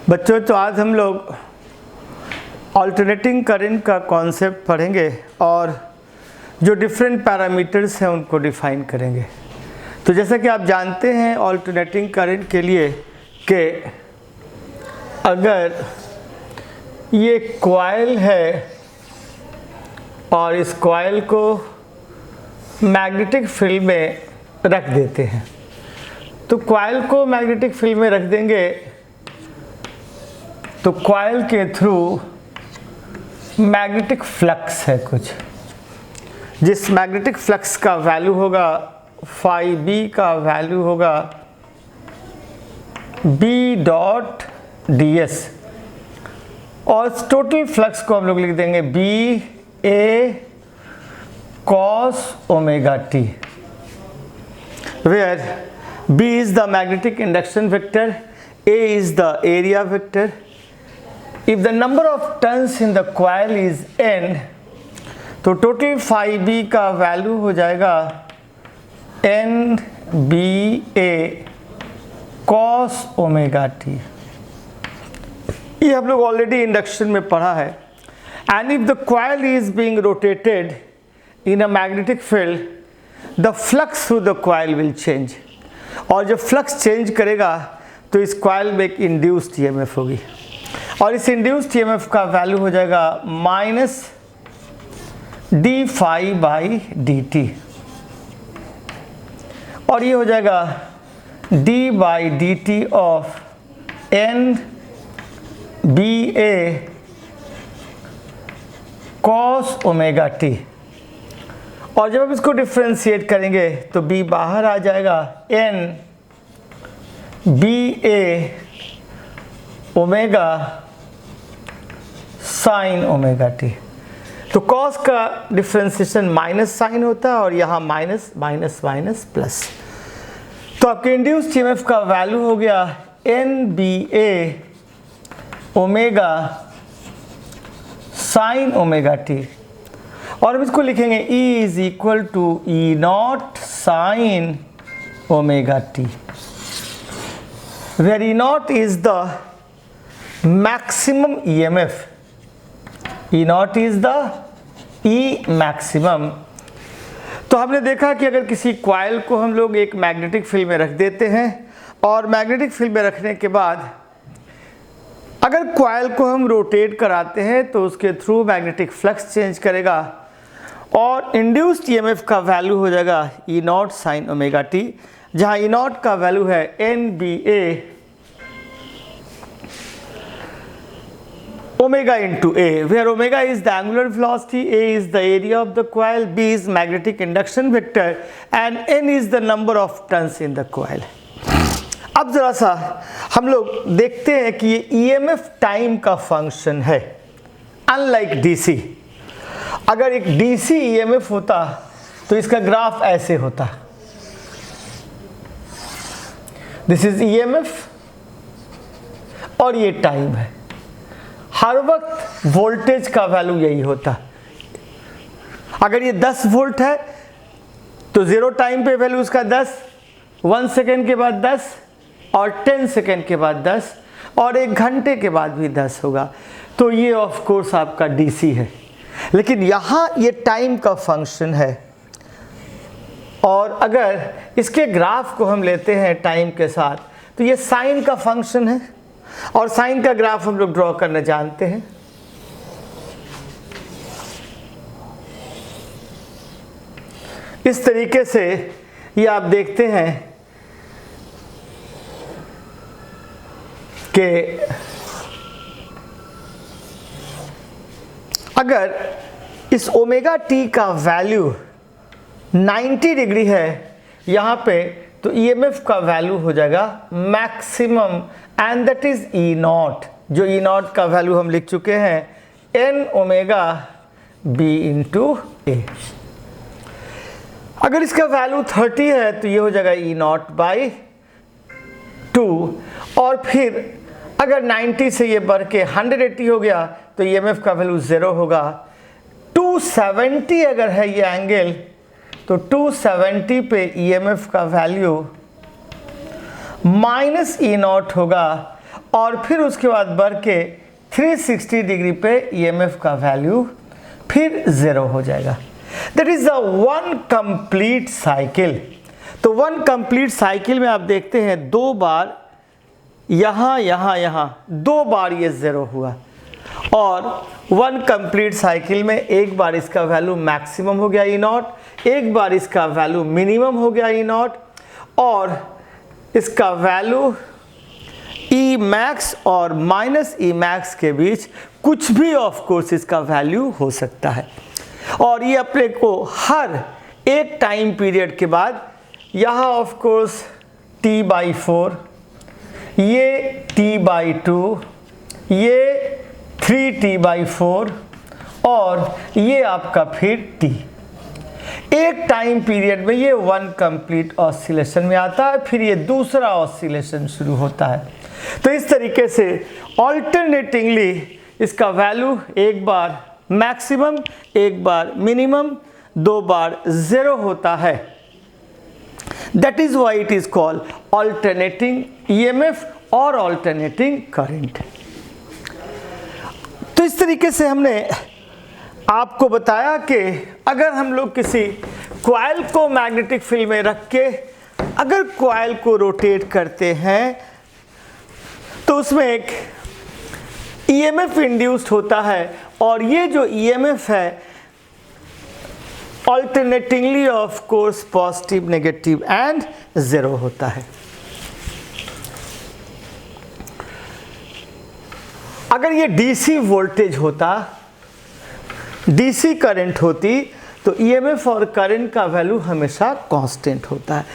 बच्चों, तो आज हम लोग ऑल्टरनेटिंग करंट का कॉन्सेप्ट पढ़ेंगे और जो डिफरेंट पैरामीटर्स हैं उनको डिफाइन करेंगे। तो जैसा कि आप जानते हैं ऑल्टरनेटिंग करंट के लिए कि अगर ये कॉइल है और इस कॉइल को मैग्नेटिक फील्ड में रख देते हैं, तो कॉइल को मैग्नेटिक फील्ड में रख देंगे तो कॉइल के थ्रू मैग्नेटिक फ्लक्स है कुछ, जिस मैग्नेटिक फ्लक्स का वैल्यू होगा फाई बी का वैल्यू होगा बी डॉट डी एस, और टोटल फ्लक्स को हम लोग लिख देंगे B A cos omega t, where B is the magnetic induction vector, A is the area vector. If the number of turns in the coil is n, तो total phi B का value हो जाएगा N B A cos omega T. ये हम लोग already induction में पढ़ा है. And if the coil is being rotated in a magnetic field, the flux through the coil will change, और जब फ्लक्स चेंज करेगा तो इस कॉइल में एक इंड्यूस्ड ईएमएफ होगी, और इस इंड्यूस्ड ईएमएफ का वैल्यू हो जाएगा minus d phi by d t, और ये हो जाएगा d by d t of N B A cos omega t. और जब हम इसको डिफ्रेंशिएट करेंगे तो बी बाहर आ जाएगा, N B A omega sine omega T. तो कॉस का डिफ्रेंशिएशन माइनस साइन होता है और यहाँ माइनस माइनस माइनस प्लस. तो आपके इंड्यूस्ड ईएमएफ का वैल्यू हो गया N B A omega sine omega t, और हम इसको लिखेंगे E is equal to E naught sine omega t, where E naught is the maximum EMF. E naught is the E maximum. तो हमने देखा कि अगर किसी कॉइल को हम लोग एक मैग्नेटिक फील्ड में रख देते हैं और मैग्नेटिक फील्ड में रखने के बाद अगर कॉइल को हम रोटेट कराते हैं तो उसके थ्रू मैग्नेटिक फ्लक्स चेंज करेगा और इंड्यूस्ड ईएमएफ का वैल्यू हो जाएगा E naught sine omega t, जहाँ E नॉट का वैल्यू है N B A omega into A, where omega is the angular velocity, A is the area of the coil, B is magnetic induction vector and N is the number of turns in the coil. अब जरा सा हम लोग देखते हैं कि ये EMF time का फंक्शन है, अनलाइक DC. अगर एक DC EMF होता तो इसका ग्राफ ऐसे होता. दिस इज EMF और ये टाइम है. हर वक्त वोल्टेज का वैल्यू यही होता. अगर ये 10 वोल्ट है तो 0 टाइम पे वैल्यू उसका 10, 1 सेकेंड के बाद 10 और 10 सेकेंड के बाद 10 और 1 घंटे के बाद भी 10 होगा. तो ये ऑफ कोर्स आपका डीसी है, लेकिन यहाँ ये टाइम का फंक्शन है. और अगर इसके ग्राफ को हम लेते हैं टाइम के साथ तो ये साइन का फंक्शन है, और साइन का ग्राफ हम लोग ड्रॉ करना जानते हैं. इस तरीके से ये आप देखते हैं कि अगर इस ओमेगा टी का वैल्यू 90 डिग्री है यहाँ पे, तो ईएमएफ का वैल्यू हो जाएगा maximum, and that is E not, जो ई नॉट का वैल्यू हम लिख चुके हैं एन ओमेगा बी इंटू ए. अगर इसका वैल्यू 30 है तो ये हो जाएगा ई नॉट बाई 2, और फिर अगर 90 से ये बढ़ के 180 हो गया तो ईएमएफ का वैल्यू 0 होगा. 270 अगर है ये एंगल तो 270 पे ईएमएफ का वैल्यू माइनस ई नॉट होगा, और फिर उसके बाद बढ़ के 360 डिग्री पे EMF का वैल्यू फिर 0 हो जाएगा। That is the one complete cycle. तो वन कंप्लीट साइकिल में आप देखते हैं 2 बार यहाँ यहाँ यहाँ 2 बार ये 0 हुआ, और वन कंप्लीट साइकिल में एक बार इसका वैल्यू मैक्सिमम हो गया E0, एक बार इसका वैल्यू मिनिमम हो गया E0, और इसका वैल्यू E max और माइनस E max के बीच कुछ भी ऑफ कोर्स इसका वैल्यू हो सकता है। और ये अपने को हर एक टाइम पीरियड के बाद यहाँ ऑफ कोर्स T/4, ये T/2, ये 3T/4 और ये आपका फिर T। एक टाइम पीरियड में ये वन कंप्लीट ऑसिलेशन में आता है, फिर ये दूसरा ऑसिलेशन शुरू होता है। तो इस तरीके से ऑल्टरनेटिंगली इसका वैल्यू एक बार मैक्सिमम, एक बार मिनिमम, 2 बार 0 होता है। That is why it is called alternating EMF और ऑल्टरनेटिंग करंट। तो इस तरीके से हमने आपको बताया कि अगर हम लोग किसी कॉइल को मैग्नेटिक फील्ड में रख के अगर कॉइल को रोटेट करते हैं तो उसमें एक EMF इंड्यूस्ड होता है, और ये जो EMF है alternatingly of course positive, negative and 0 होता है। अगर ये DC वोल्टेज होता, DC करंट होती, तो EMF और करंट का वैल्यू हमेशा कांस्टेंट होता है।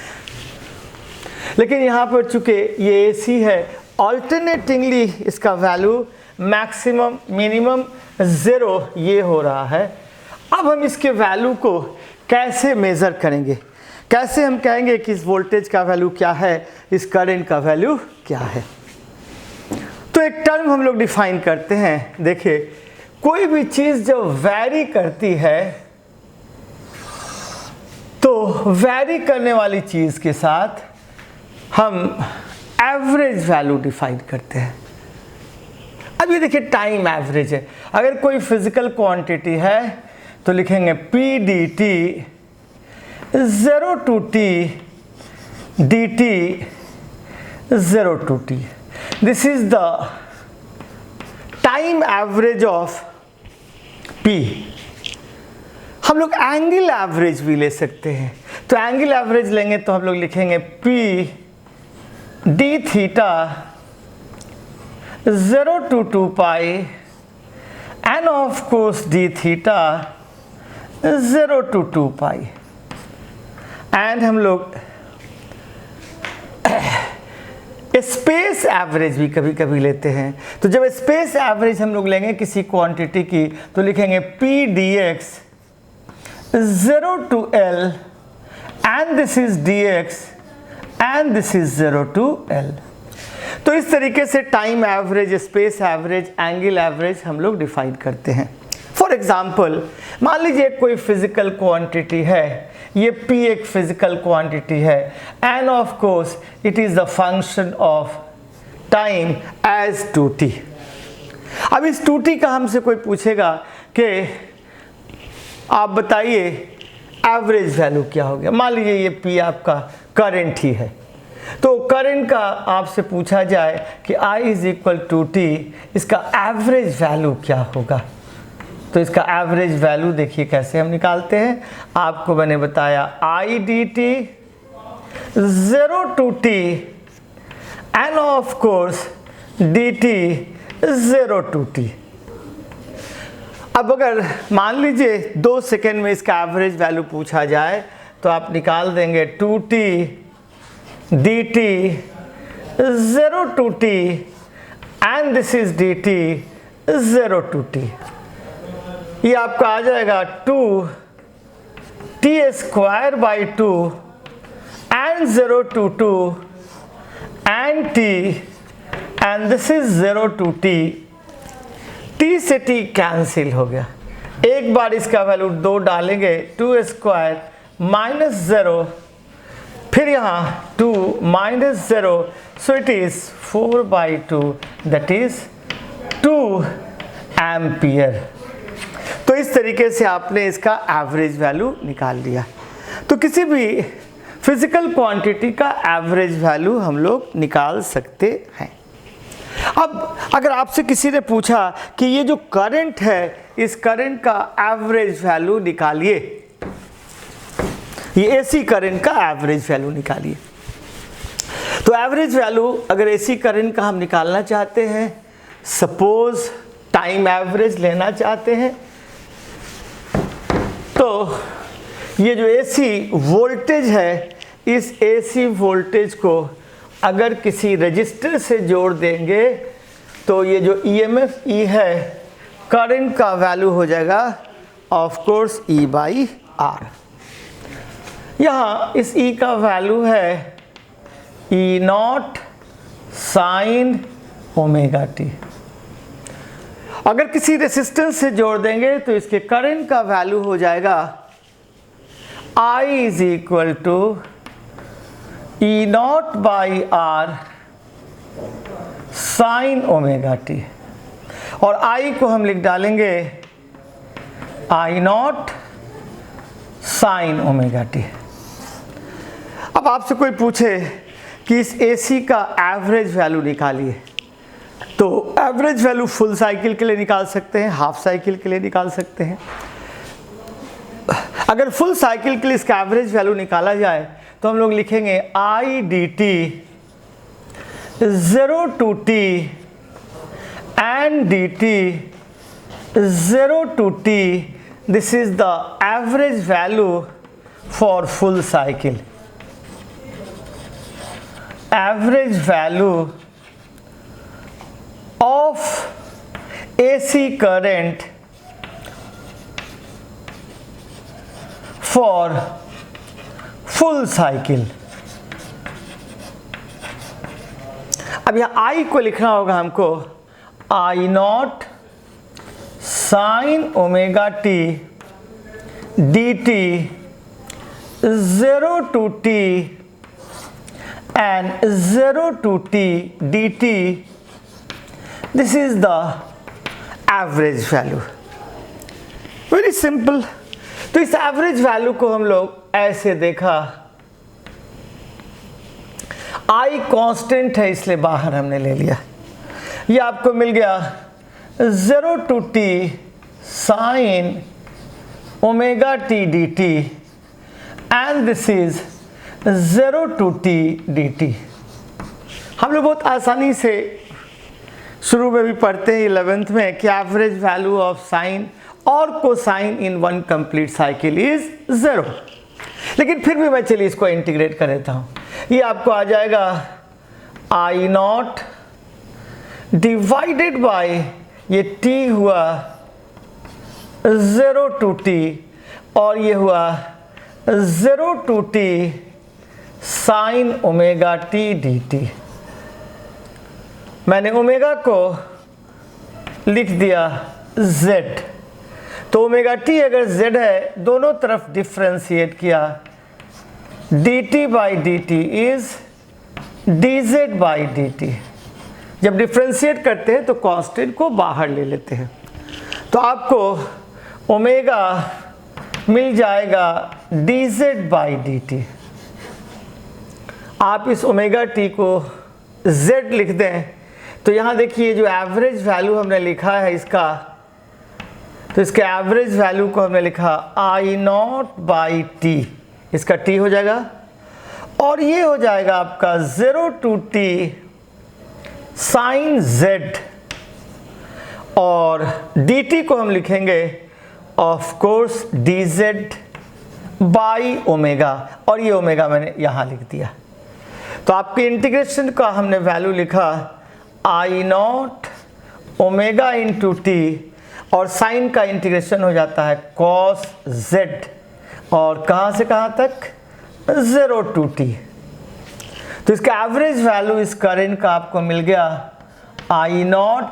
लेकिन यहाँ पर चूंकि ये AC है, ऑल्टरनेटिंगली इसका वैल्यू मैक्सिमम, मिनिमम, 0 ये हो रहा है। अब हम इसके वैल्यू को कैसे मेज़र करेंगे, कैसे हम कहेंगे कि इस वोल्टेज का वैल्यू क्या है, इस करंट का वैल्यू क्या है। तो एक टर्म हम लोग डिफाइन करते हैं। देखिए, कोई भी चीज़ जब वैरी करती है तो वैरी करने वाली चीज़ के साथ हम एवरेज वैल्यू डिफाइन करते हैं। अब ये देखिए टाइम एवरेज है। अगर कोई फिजिकल क्वांटिटी है तो लिखेंगे P/dt 0 to T dt 0 to T। This is the time average of P। हम लोग एंगल एवरेज भी ले सकते हैं। तो एंगल एवरेज लेंगे तो हम लोग लिखेंगे P d theta 0 to 2 pi and of course d theta 0 to 2 pi। And हम लोग स्पेस एवरेज भी कभी कभी लेते हैं। तो जब स्पेस एवरेज हम लोग लेंगे किसी क्वांटिटी की तो लिखेंगे P dx 0 to L and this is dx and this is 0 to L। तो इस तरीके से time average, space average, angle average हम लोग डिफाइन करते हैं। फॉर एग्जाम्पल, मान लीजिए कोई फिजिकल क्वांटिटी है, ये P एक फिजिकल क्वांटिटी है and of course it is the function of time as 2t। अब इस 2t का हमसे कोई पूछेगा कि आप बताइए एवरेज वैल्यू क्या हो गया। मान लीजिए ये P आपका करंट ही है, तो करंट का आपसे पूछा जाए कि I is equal to T, इसका एवरेज वैल्यू क्या होगा। तो इसका एवरेज वैल्यू देखिए कैसे हम निकालते हैं। आपको मैंने बताया I dt 0 to T and of course dt 0 to T। अब अगर मान लीजिए 2 सेकेंड में इसका एवरेज वैल्यू पूछा जाए तो आप निकाल देंगे 2t dt 0 to T and this is dt 0 to T। ये आपका आ जाएगा 2t square by 2 and 0 to 2 and t and this is 0 to T। T से T कैंसिल हो गया। एक बार इसका वैल्यू 2 डालेंगे, 2 स्क्वायर माइनस 0, फिर यहाँ 2 minus 0, so it is 4/2, that is 2 ampere. तो इस तरीके से आपने इसका एवरेज वैल्यू निकाल लिया। तो किसी भी फिजिकल क्वांटिटी का एवरेज वैल्यू हम लोग निकाल सकते हैं। अब अगर आपसे किसी ने पूछा कि ये जो करंट है, इस करंट का एवरेज वैल्यू निकालिए, ये एसी करंट का एवरेज वैल्यू निकालिए। तो एवरेज वैल्यू अगर एसी करंट का हम निकालना चाहते हैं, सपोज टाइम एवरेज लेना चाहते हैं, तो ये जो एसी वोल्टेज है, इस एसी वोल्टेज को अगर किसी रजिस्टर से जोड़ देंगे तो ये जो ईएमएफ ई है, करंट का वैल्यू हो जाएगा ऑफ कोर्स E/R। यहाँ इस E का वैल्यू है E0 साइन ओमेगा टी। अगर किसी रेसिस्टेंस से जोड़ देंगे तो इसके करंट का वैल्यू हो जाएगा I is equal to E0/R sine omega t, और I को हम लिख डालेंगे I0 साइन ओमेगा टी। अब आपसे कोई पूछे कि इस AC का एवरेज वैल्यू निकालिए, तो एवरेज वैल्यू फुल साइकिल के लिए निकाल सकते हैं, हाफ साइकिल के लिए निकाल सकते हैं। अगर फुल साइकिल के लिए इसका एवरेज वैल्यू निकाला जाए तो हम लोग लिखेंगे I dt 0 to t and dt 0 to t, this is the average value for full cycle. Average value of AC current for full cycle। अब यहाँ I को लिखना होगा हमको I0 sign omega T dt 0 to t and 0 to t dt, this is the average value। Very simple. तो इस average value को हम लोग ऐसे देखा, I कांस्टेंट है इसलिए बाहर हमने ले लिया, ये आपको मिल गया 0 to t sign omega T dt and this is 0 to t dt। हम लोग बहुत आसानी से शुरू में भी पढ़ते हैं 11th में कि एवरेज वैल्यू ऑफ साइन और cosine in one complete cycle is 0। लेकिन फिर भी मैं चलिए इसको इंटीग्रेट कर देता हूँ। ये आपको आ जाएगा I0 डिवाइडेड बाय ये t हुआ 0 to t और ये हुआ 0 to t sign omega T dt। मैंने ओमेगा को लिख दिया z, तो ओमेगा टी अगर z है, दोनों तरफ डिफ्रेंशिएट किया, dt/dt इज dz/dt। जब डिफ्रेंशिएट करते हैं तो कांस्टेंट को बाहर ले लेते हैं, तो आपको ओमेगा मिल जाएगा dz/dt। आप इस ओमेगा टी को z लिख दें, तो यहाँ देखिए जो एवरेज वैल्यू हमने लिखा है इसका, तो इसके एवरेज वैल्यू को हमने लिखा I0/t, इसका t हो जाएगा, और ये हो जाएगा आपका 0 to t साइन z, और dt को हम लिखेंगे ऑफ कोर्स dz/ओमेगा, और ये ओमेगा मैंने यहाँ लिख दिया। तो आपके इंटीग्रेशन का हमने वैल्यू लिखा I0 ओमेगा इंटू टी, और साइन का इंटीग्रेशन हो जाता है cos z, और कहाँ से कहाँ तक 0 to t। तो इसका एवरेज वैल्यू इस करंट का आपको मिल गया I0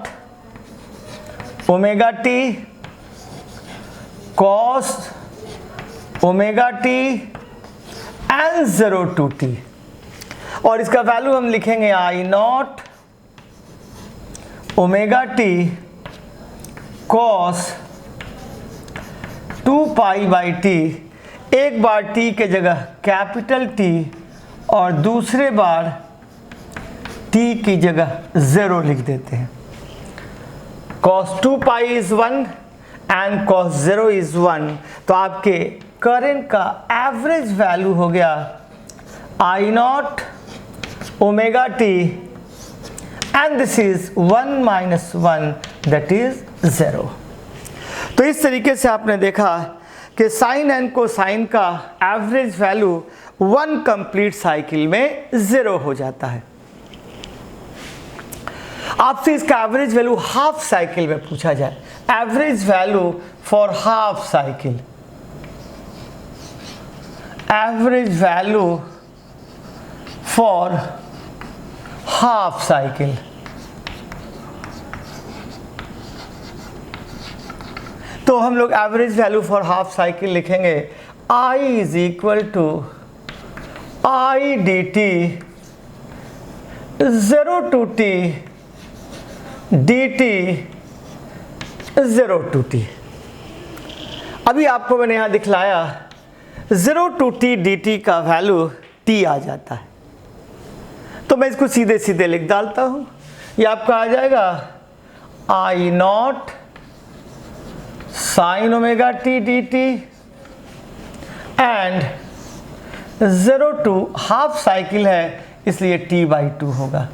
omega t cos omega t and 0 to t। और इसका वैल्यू हम लिखेंगे I naught omega t cos 2 pi by t, एक बार टी के जगह कैपिटल टी और दूसरे बार टी की जगह 0 लिख देते हैं। cos 2 pi is 1 and cos 0 is 1, तो आपके करंट का एवरेज वैल्यू हो गया I naught omega t and this is 1 minus 1 that is 0। तो इस तरीके से आपने देखा कि साइन एंड कोसाइन का एवरेज वैल्यू 1 कंप्लीट साइकिल में 0 हो जाता है। आपसे इसका एवरेज वैल्यू हाफ साइकिल में पूछा जाए, average value for half cycle, average value for half cycle. तो हम लोग average value for half cycle लिखेंगे I is equal to I d t 0 to t d t 0 to t. अभी आपको मैंने यहाँ दिखलाया 0 टू टी डी टी का वैल्यू t आ जाता है, तो मैं इसको सीधे सीधे लिख डालता हूँ। ये आपका आ जाएगा I naught sine omega t d t and 0 to half cycle है इसलिए t बाई 2 होगा,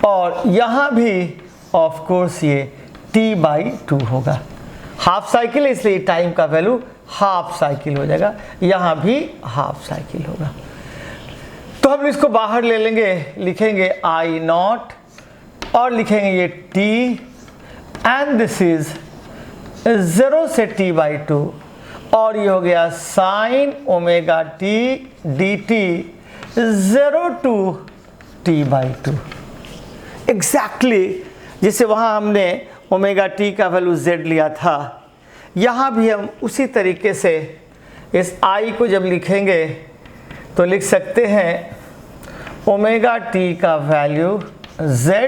और यहाँ भी ऑफ कोर्स ये t बाई 2 होगा। हाफ साइकिल है इसलिए टाइम का वैल्यू हाफ साइकिल हो जाएगा, यहाँ भी हाफ साइकिल होगा। तो हम इसको बाहर ले लेंगे, लिखेंगे आई नॉट और लिखेंगे ये t एंड दिस इज 0 से t बाई 2, और ये हो गया sine omega t d t 0 to t by 2। Exactly जैसे वहाँ हमने ओमेगा टी का वैल्यू z लिया था, यहाँ भी हम उसी तरीके से इस i को जब लिखेंगे तो लिख सकते हैं ओमेगा टी का value z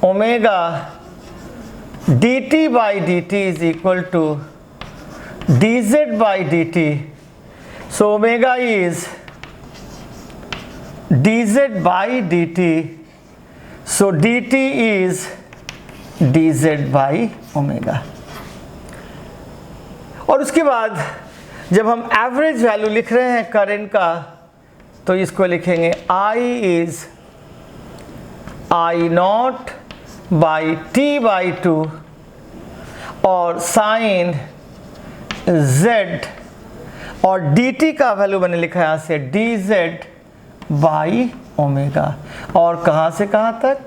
omega d t by d t is equal to d z by d t. So omega is d z by d t, so d t is d z by omega. और उसके बाद जब हम average value लिख रहे हैं current का, तो इसको लिखेंगे I is I not by T by 2 और साइन z, और dt का वैल्यू मैंने लिखा है यहाँ से dz बाई ओमेगा, और कहाँ से कहाँ तक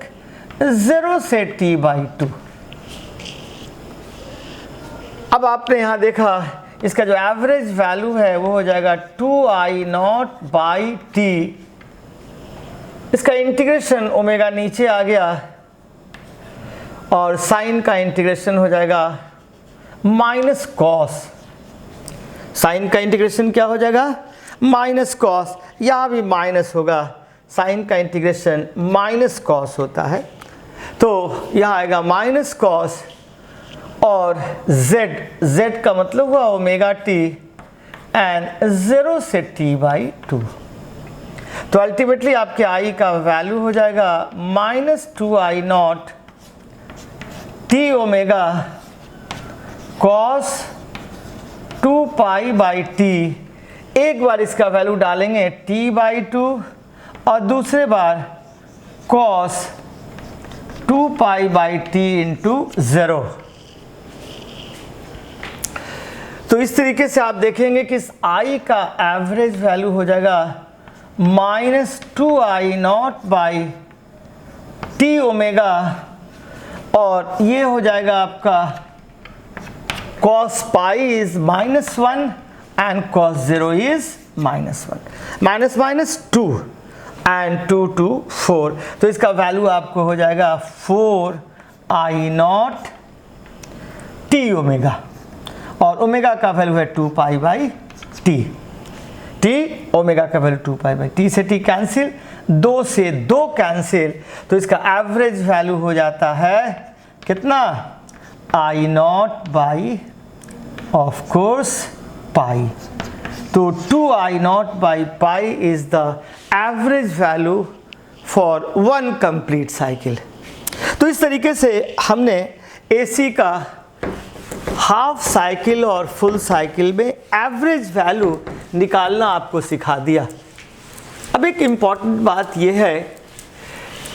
0 से t बाई 2। अब आपने यहाँ देखा इसका जो एवरेज वैल्यू है वो हो जाएगा 2i नॉट बाई टी। इसका इंटीग्रेशन ओमेगा नीचे आ गया और साइन का इंटीग्रेशन हो जाएगा माइनस कॉस। साइन का इंटीग्रेशन क्या हो जाएगा माइनस कॉस, यहाँ भी माइनस होगा, साइन का इंटीग्रेशन माइनस कॉस होता है, तो यहाँ आएगा माइनस कॉस और z का मतलब हुआ ओमेगा टी एंड 0 से t बाई 2। तो अल्टीमेटली आपके i का वैल्यू हो जाएगा -2i not t omega cos 2 pi by t। एक बार इसका वैल्यू डालेंगे t बाई 2 और दूसरे बार cos 2 pi by t into 0। तो इस तरीके से आप देखेंगे कि इस i का एवरेज वैल्यू हो जाएगा -2i not by t omega, और ये हो जाएगा आपका cos pi is -1 and cos 0 is -1, -2 and 2 to 4। तो इसका वैल्यू आपको हो जाएगा 4i नॉट t ओमेगा, और ओमेगा का वैल्यू है 2 pi by T. T omega का वैल्यू 2 पाई बाई टी से टी कैंसिल, 2 से 2 कैंसिल, तो इसका एवरेज वैल्यू हो जाता है कितना, आई नॉट बाई ऑफ कोर्स पाई। तो 2 I0 by pi is the average value for 1 complete cycle. तो इस तरीके से हमने AC का हाफ साइकिल और फुल साइकिल में एवरेज वैल्यू निकालना आपको सिखा दिया। अब एक इम्पॉर्टेंट बात यह है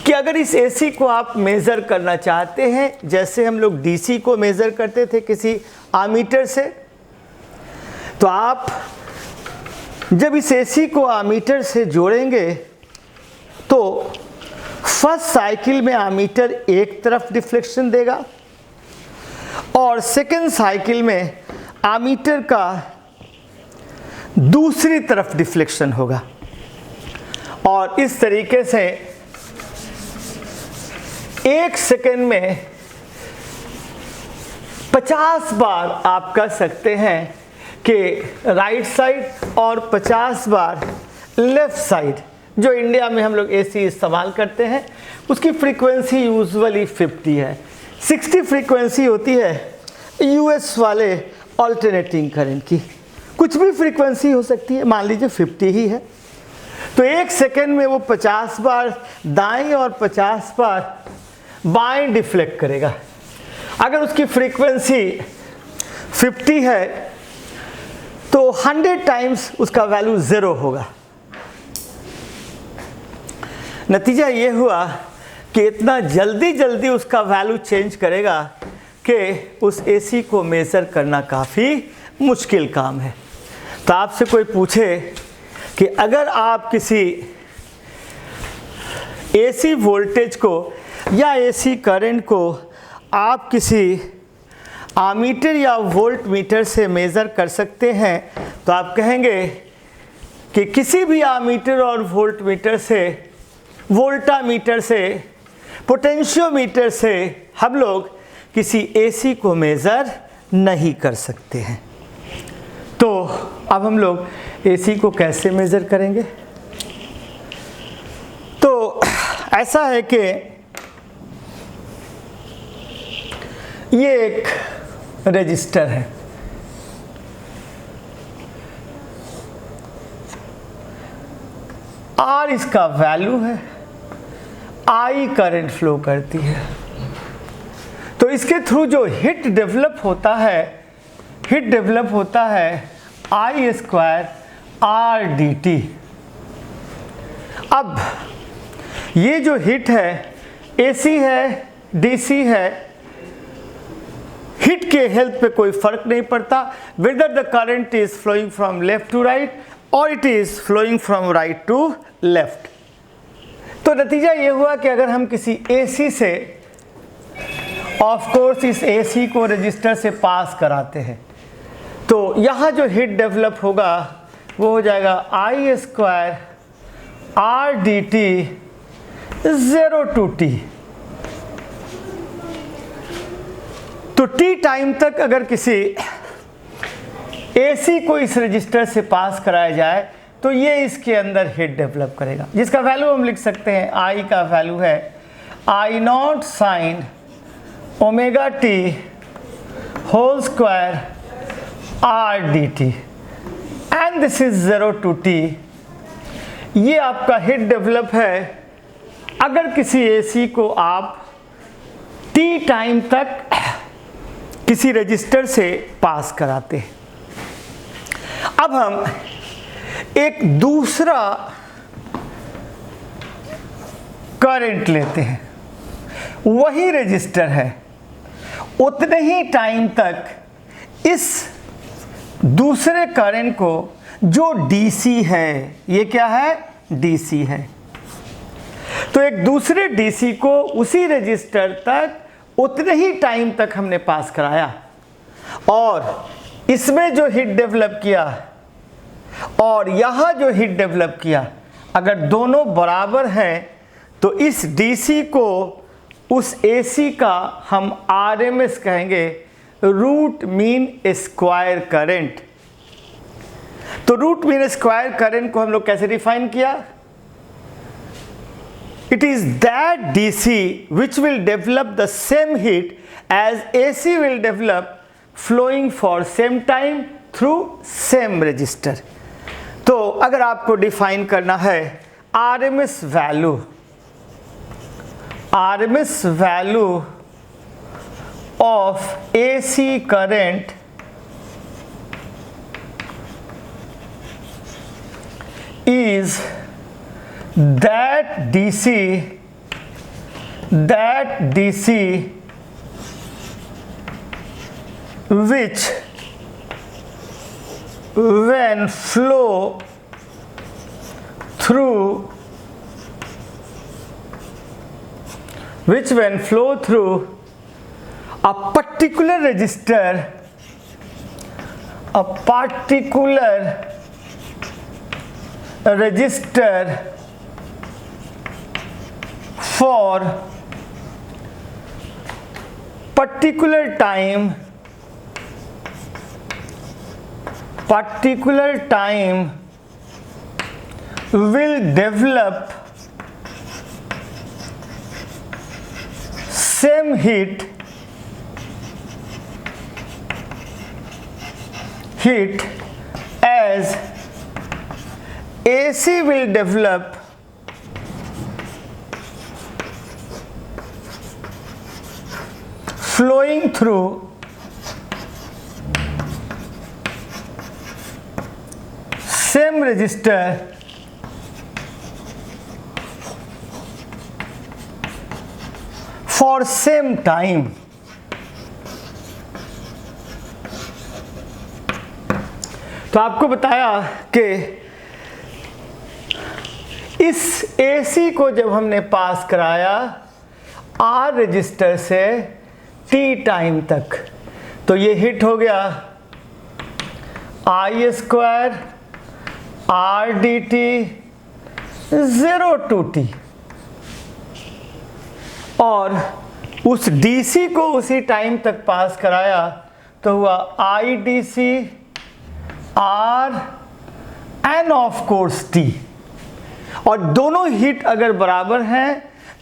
कि अगर इस AC को आप मेज़र करना चाहते हैं, जैसे हम लोग DC को मेज़र करते थे किसी आमीटर से, तो आप जब इस AC को आमीटर से जोड़ेंगे तो फर्स्ट साइकिल में आमीटर एक तरफ डिफ्लेक्शन देगा और सेकेंड साइकिल में आमीटर का दूसरी तरफ डिफ्लेक्शन होगा, और इस तरीके से 1 सेकेंड में 50 बार आप कर सकते हैं कि राइट साइड और 50 बार लेफ्ट साइड। जो इंडिया में हम लोग AC इस्तेमाल करते हैं उसकी फ्रीक्वेंसी यूजुअली 50 है, 60 फ्रीक्वेंसी होती है US वाले ऑल्टरनेटिंग करंट की। कुछ भी फ्रीक्वेंसी हो सकती है, मान लीजिए 50 ही है, तो 1 सेकेंड में वो 50 बार दाएं और 50 बार बाएं डिफ्लेक्ट करेगा। अगर उसकी फ्रीक्वेंसी 50 है तो 100 टाइम्स उसका वैल्यू 0 होगा। नतीजा ये हुआ कि इतना जल्दी उसका वैल्यू चेंज करेगा कि उस AC को मेज़र करना काफ़ी मुश्किल काम है। तो आपसे कोई पूछे कि अगर आप किसी AC वोल्टेज को या AC करंट को आप किसी आमीटर या वोल्ट मीटर से मेज़र कर सकते हैं, तो आप कहेंगे कि किसी भी आमीटर और वोल्ट मीटर से, वोल्टामीटर से, पोटेंशियोमीटर से हम लोग किसी AC को मेज़र नहीं कर सकते हैं। तो अब हम लोग AC को कैसे मेज़र करेंगे? तो ऐसा है कि ये एक रजिस्टर है, R इसका वैल्यू है, I करंट फ्लो करती है। तो इसके थ्रू जो हिट डेवलप होता है I स्क्वायर R dt। अब ये जो हिट है AC है, DC है, हिट के हेल्थ पे कोई फर्क नहीं पड़ता, whether the current is flowing from left to right or it is flowing from right to left। तो नतीजा ये हुआ कि अगर हम किसी AC से, ऑफ कोर्स इस AC को रजिस्टर से पास कराते हैं, तो यहाँ जो हिट डेवलप होगा वो हो जाएगा I square R dt 0 to t। तो t टाइम तक अगर किसी AC को इस रजिस्टर से पास कराया जाए तो ये इसके अंदर हिट डेवलप करेगा, जिसका वैल्यू हम लिख सकते हैं, I का वैल्यू है I not sine omega t whole square R dt and this is 0 to t। ये आपका हिट डेवलप है अगर किसी AC को आप t टाइम तक किसी रजिस्टर से पास कराते हैं। अब हम एक दूसरा करंट लेते हैं, वही रजिस्टर है, उतने ही टाइम तक इस दूसरे करंट को जो DC है, ये क्या है, DC है, तो एक दूसरे DC को उसी रजिस्टर तक उतने ही टाइम तक हमने पास कराया, और इसमें जो हिट डेवलप किया और यहाँ जो हिट डेवलप किया, अगर दोनों बराबर हैं तो इस DC को उस AC का हम RMS कहेंगे, रूट मीन स्क्वायर करंट। तो रूट मीन स्क्वायर करंट को हम लोग कैसे डिफाइन किया, it is that DC which will develop the same heat as AC will develop flowing for same time through same resistor. तो अगर आपको डिफाइन करना है RMS value of AC current is that DC which when flow through a particular resistor for particular time will develop same heat as AC will develop flowing through same resistor for same time. तो आपको बताया कि इस AC को जब हमने पास कराया R register से T टाइम तक, तो ये हिट हो गया I square R dt 0 to T, और उस DC को उसी टाइम तक पास कराया तो हुआ I DC R and of course T, और दोनों हीट अगर बराबर हैं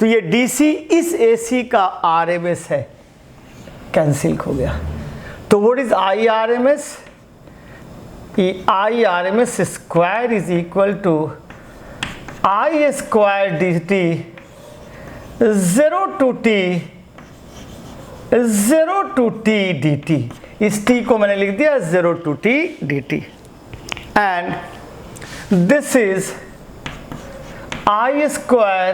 तो ये DC इस AC का RMS है, कैंसिल हो गया. तो what is IRMS? IRMS square is equal to I square dt 0 to T dt. इस T को मैंने लिख दिया 0 to T dt, and this is I square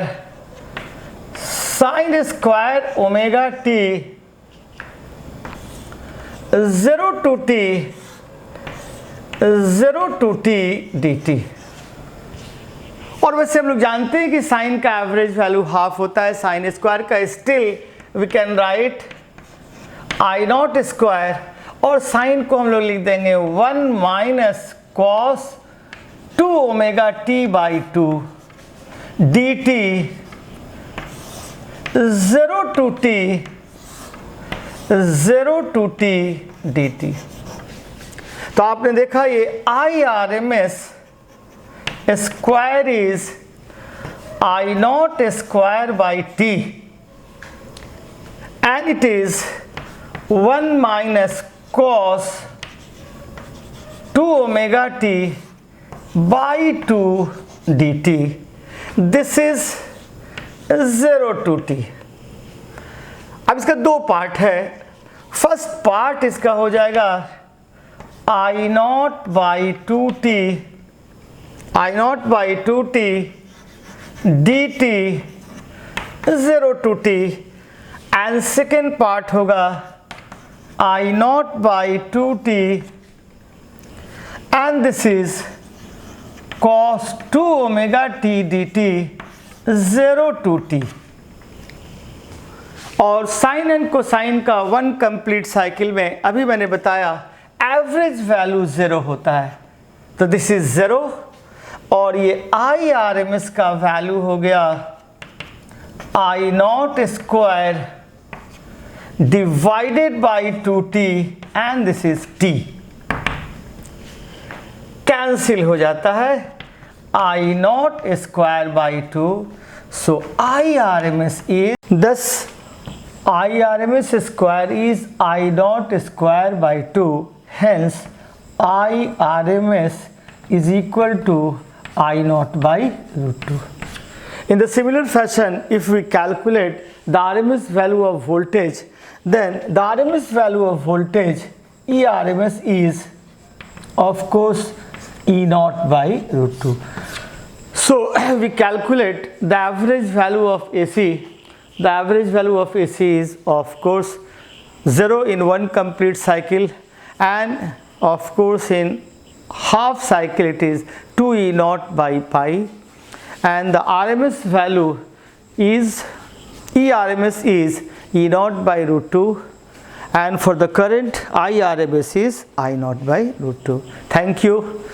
sin square omega t 0 to T dt. और वैसे हम लोग जानते हैं कि साइन का एवरेज वैल्यू हाफ होता है साइन स्क्वायर का. Still we can write I not square, और साइन को हम लोग लिख देंगे 1 minus cos 2 omega t by 2 dt 0 to T dt. तो आपने देखा ये IRMS square is I not square by T, and it is 1 minus cos 2 omega t by 2 dt. This is 0 to T. अब इसका दो पार्ट है. First part इसका हो जाएगा I not by 2t dt 0 to T, and second part होगा I not by 2t, and this is cos 2 omega t dt 0 to T. और sign and cosine का वन कंप्लीट साइकिल में अभी मैंने बताया एवरेज वैल्यू 0 होता है, तो दिस इज 0, और ये IRMS का वैल्यू हो गया I not square divided by 2t, and this is T. Cancel हो जाता है I not square by 2, So IRMS is, thus IRMS square is I naught square by 2, hence IRMS is equal to I naught by root 2. In the similar fashion, if we calculate the RMS value of voltage, then the RMS value of voltage ERMS is of course E naught by root 2. So we calculate the average value of AC. The average value of AC is of course 0 in one complete cycle, and of course in half cycle it is 2 E naught by pi, and the RMS value is ERMS is E naught by root 2, and for the current IRMS is I naught by root 2. Thank you.